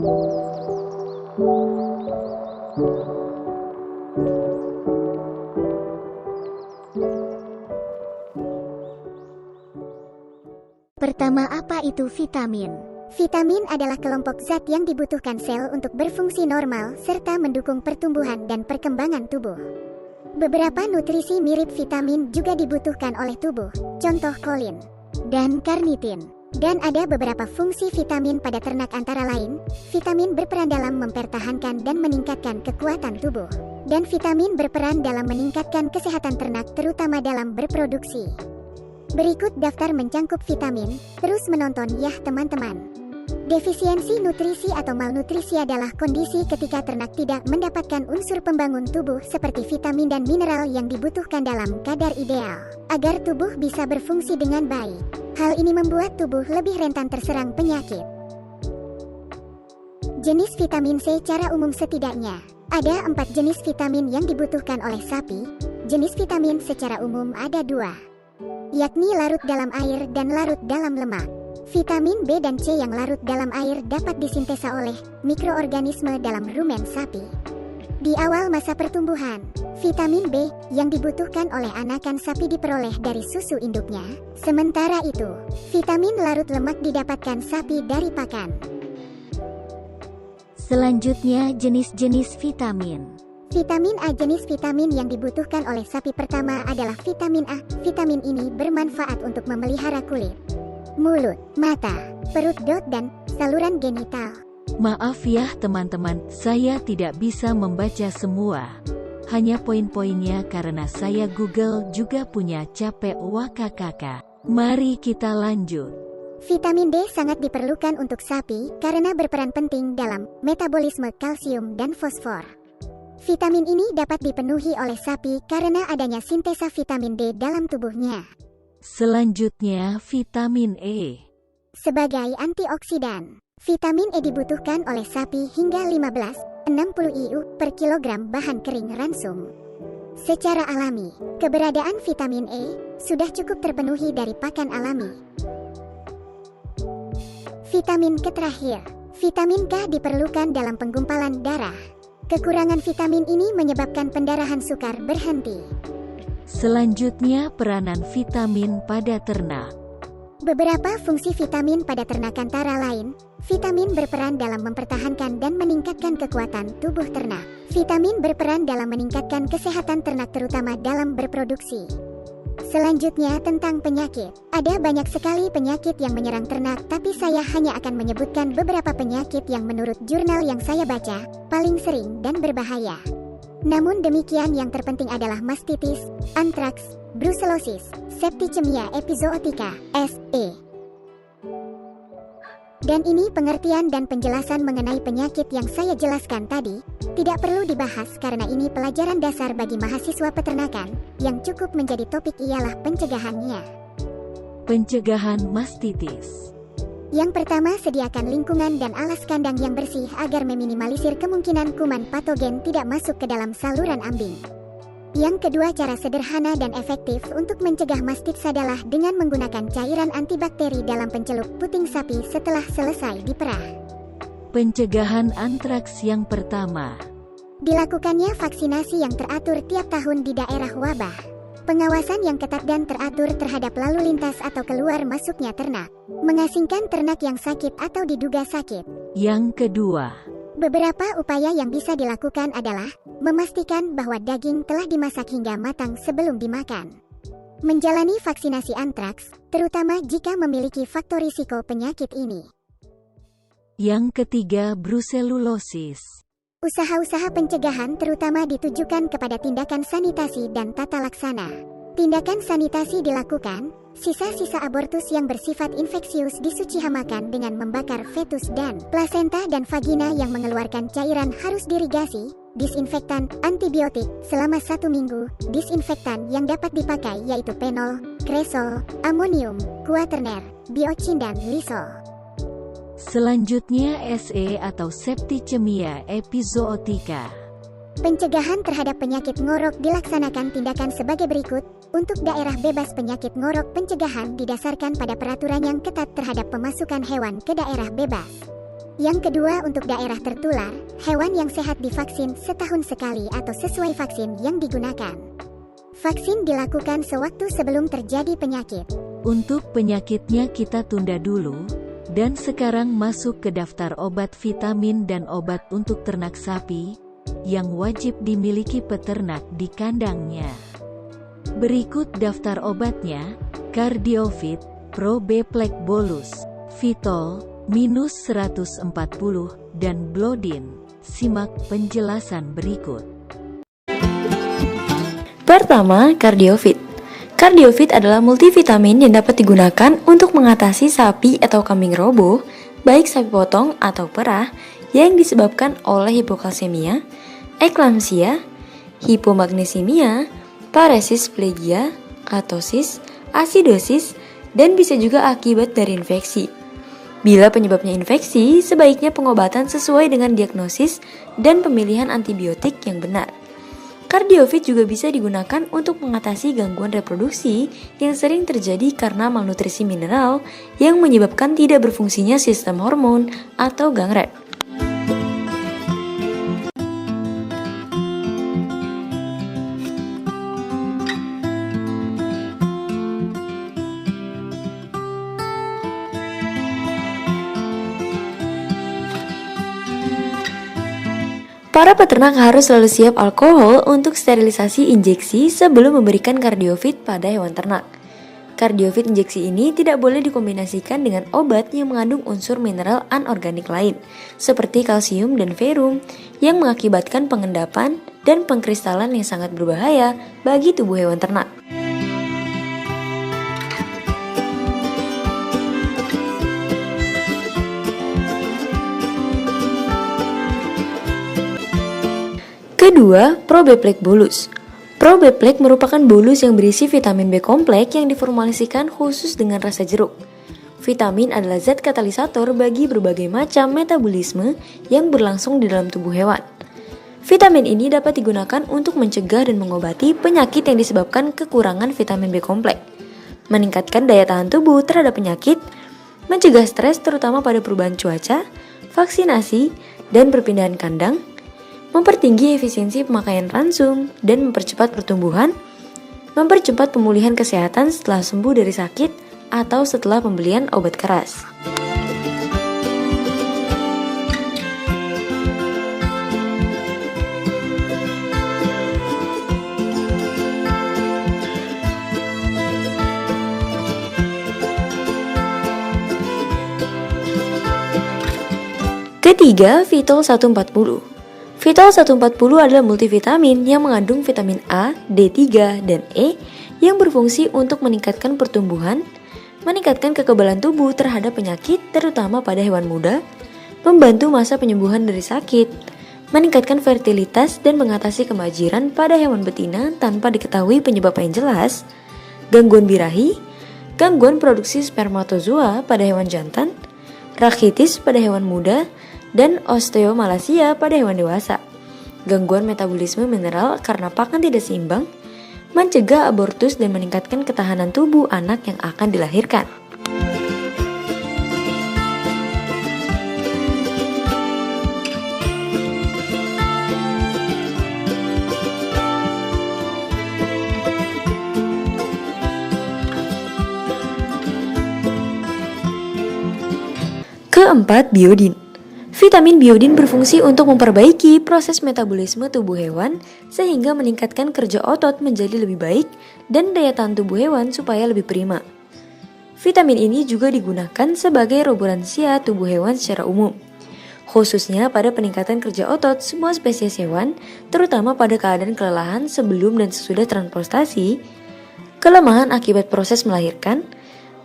Pertama, apa itu vitamin? Vitamin adalah kelompok zat yang dibutuhkan sel untuk berfungsi normal serta mendukung pertumbuhan dan perkembangan tubuh. Beberapa nutrisi mirip vitamin juga dibutuhkan oleh tubuh, contoh kolin dan karnitin. Dan ada beberapa fungsi vitamin pada ternak antara lain, vitamin berperan dalam mempertahankan dan meningkatkan kekuatan tubuh. Dan vitamin berperan dalam meningkatkan kesehatan ternak terutama dalam berproduksi. Berikut daftar mencangkup vitamin, terus menonton ya teman-teman. Defisiensi nutrisi atau malnutrisi adalah kondisi ketika ternak tidak mendapatkan unsur pembangun tubuh seperti vitamin dan mineral yang dibutuhkan dalam kadar ideal, agar tubuh bisa berfungsi dengan baik. Hal ini membuat tubuh lebih rentan terserang penyakit. Jenis vitamin C secara umum setidaknya ada 4 jenis vitamin yang dibutuhkan oleh sapi. Jenis vitamin secara umum ada 2. Yakni larut dalam air dan larut dalam lemak. Vitamin B dan C yang larut dalam air dapat disintesa oleh mikroorganisme dalam rumen sapi. Di awal masa pertumbuhan, vitamin B yang dibutuhkan oleh anakan sapi diperoleh dari susu induknya. Sementara itu, vitamin larut lemak didapatkan sapi dari pakan. Selanjutnya, jenis-jenis vitamin. Vitamin A. Jenis vitamin yang dibutuhkan oleh sapi pertama adalah vitamin A. Vitamin ini bermanfaat untuk memelihara kulit, mulut, mata, perut, dan saluran genital. Maaf ya teman-teman, saya tidak bisa membaca semua. Hanya poin-poinnya karena saya Google juga punya capek wakakaka. Mari kita lanjut. Vitamin D sangat diperlukan untuk sapi karena berperan penting dalam metabolisme kalsium dan fosfor. Vitamin ini dapat dipenuhi oleh sapi karena adanya sintesa vitamin D dalam tubuhnya. Selanjutnya, vitamin E. Sebagai antioksidan, vitamin E dibutuhkan oleh sapi hingga 15-60 IU per kilogram bahan kering ransum. Secara alami, keberadaan vitamin E sudah cukup terpenuhi dari pakan alami. Vitamin K terakhir, vitamin K diperlukan dalam penggumpalan darah. Kekurangan vitamin ini menyebabkan pendarahan sukar berhenti. Selanjutnya, peranan vitamin pada ternak. Beberapa fungsi vitamin pada ternak antara lain, vitamin berperan dalam mempertahankan dan meningkatkan kekuatan tubuh ternak. Vitamin berperan dalam meningkatkan kesehatan ternak terutama dalam berproduksi. Selanjutnya tentang penyakit. Ada banyak sekali penyakit yang menyerang ternak, tapi saya hanya akan menyebutkan beberapa penyakit yang menurut jurnal yang saya baca, paling sering dan berbahaya. Namun demikian yang terpenting adalah mastitis, antraks, brucellosis, septicemia epizootica, SE. Dan ini pengertian dan penjelasan mengenai penyakit yang saya jelaskan tadi, tidak perlu dibahas karena ini pelajaran dasar bagi mahasiswa peternakan. Yang cukup menjadi topik ialah pencegahannya. Pencegahan mastitis. Yang pertama, sediakan lingkungan dan alas kandang yang bersih agar meminimalisir kemungkinan kuman patogen tidak masuk ke dalam saluran ambing. Yang kedua, cara sederhana dan efektif untuk mencegah mastitis adalah dengan menggunakan cairan antibakteri dalam pencelup puting sapi setelah selesai diperah. Pencegahan antraks yang pertama. Dilakukannya vaksinasi yang teratur tiap tahun di daerah wabah. Pengawasan yang ketat dan teratur terhadap lalu lintas atau keluar masuknya ternak. Mengasingkan ternak yang sakit atau diduga sakit. Yang kedua. Beberapa upaya yang bisa dilakukan adalah memastikan bahwa daging telah dimasak hingga matang sebelum dimakan. Menjalani vaksinasi antraks, terutama jika memiliki faktor risiko penyakit ini. Yang ketiga, brucellosis. Usaha-usaha pencegahan terutama ditujukan kepada tindakan sanitasi dan tata laksana. Tindakan sanitasi dilakukan, sisa-sisa abortus yang bersifat infeksius disucihamakan dengan membakar fetus dan plasenta dan vagina yang mengeluarkan cairan harus dirigasi, disinfektan, antibiotik, selama 1 minggu, disinfektan yang dapat dipakai yaitu penol, kresol, amonium, kuaterner, biocin dan lisol. Selanjutnya SE atau septicemia epizootica. Pencegahan terhadap penyakit ngorok dilaksanakan tindakan sebagai berikut. Untuk daerah bebas penyakit ngorok, pencegahan didasarkan pada peraturan yang ketat terhadap pemasukan hewan ke daerah bebas. Yang kedua, untuk daerah tertular, hewan yang sehat divaksin setahun sekali atau sesuai vaksin yang digunakan. Vaksin dilakukan sewaktu sebelum terjadi penyakit. Untuk penyakitnya kita tunda dulu, dan sekarang masuk ke daftar obat vitamin dan obat untuk ternak sapi, yang wajib dimiliki peternak di kandangnya. Berikut daftar obatnya: Cardiovit, Pro B-Plek Bolus, Vitol, minus 140, dan Blodin. Simak penjelasan berikut. Pertama, Cardiovit. Cardiovit adalah multivitamin yang dapat digunakan untuk mengatasi sapi atau kambing roboh, baik sapi potong atau perah, yang disebabkan oleh hipokalsemia, eklamsia, hipomagnesemia, paresis plegia, katosis, asidosis, dan bisa juga akibat dari infeksi. Bila penyebabnya infeksi, sebaiknya pengobatan sesuai dengan diagnosis dan pemilihan antibiotik yang benar. Cardiovit juga bisa digunakan untuk mengatasi gangguan reproduksi yang sering terjadi karena malnutrisi mineral yang menyebabkan tidak berfungsinya sistem hormon atau gangren. Para peternak harus selalu siap alkohol untuk sterilisasi injeksi sebelum memberikan Cardiovit pada hewan ternak. Cardiovit injeksi ini tidak boleh dikombinasikan dengan obat yang mengandung unsur mineral anorganik lain, seperti kalsium dan ferrum, yang mengakibatkan pengendapan dan pengkristalan yang sangat berbahaya bagi tubuh hewan ternak. Kedua, Pro B-Plek Bolus. Pro B-Plek merupakan bolus yang berisi vitamin B kompleks yang diformulasikan khusus dengan rasa jeruk. Vitamin adalah zat katalisator bagi berbagai macam metabolisme yang berlangsung di dalam tubuh hewan. Vitamin ini dapat digunakan untuk mencegah dan mengobati penyakit yang disebabkan kekurangan vitamin B kompleks, meningkatkan daya tahan tubuh terhadap penyakit, mencegah stres terutama pada perubahan cuaca, vaksinasi, dan perpindahan kandang, mempertinggi efisiensi pemakaian ransum, dan mempercepat pertumbuhan, mempercepat pemulihan kesehatan setelah sembuh dari sakit atau setelah pembelian obat keras. Ketiga, Vitol 140. Vitol 140 adalah multivitamin yang mengandung vitamin A, D3, dan E yang berfungsi untuk meningkatkan pertumbuhan, meningkatkan kekebalan tubuh terhadap penyakit terutama pada hewan muda, membantu masa penyembuhan dari sakit, meningkatkan fertilitas dan mengatasi kemajiran pada hewan betina tanpa diketahui penyebab yang jelas, gangguan birahi, gangguan produksi spermatozoa pada hewan jantan, rakitis pada hewan muda, dan osteomalacia pada hewan dewasa, gangguan metabolisme mineral karena pakan tidak seimbang, mencegah abortus dan meningkatkan ketahanan tubuh anak yang akan dilahirkan. Keempat, biodin. Vitamin biodin berfungsi untuk memperbaiki proses metabolisme tubuh hewan sehingga meningkatkan kerja otot menjadi lebih baik dan daya tahan tubuh hewan supaya lebih prima. Vitamin ini juga digunakan sebagai roburansia tubuh hewan secara umum, khususnya pada peningkatan kerja otot semua spesies hewan, terutama pada keadaan kelelahan sebelum dan sesudah transportasi, kelemahan akibat proses melahirkan,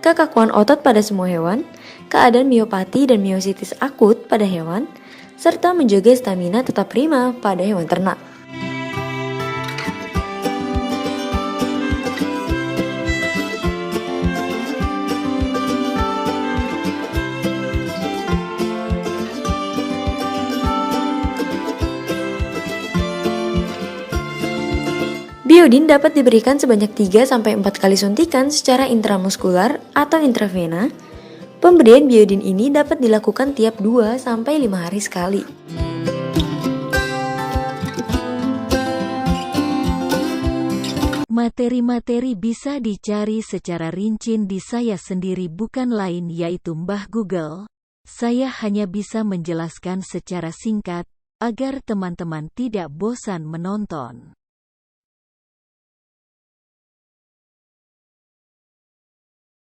kekakuan otot pada semua hewan, keadaan miopati dan miositis akut pada hewan, serta menjaga stamina tetap prima pada hewan ternak. Biodin dapat diberikan sebanyak 3-4 kali suntikan secara intramuskular atau intravena Pemberian biodin ini dapat dilakukan tiap 2-5 hari sekali. Materi-materi bisa dicari secara rinci di saya sendiri, bukan lain yaitu Mbah Google. Saya hanya bisa menjelaskan secara singkat, agar teman-teman tidak bosan menonton.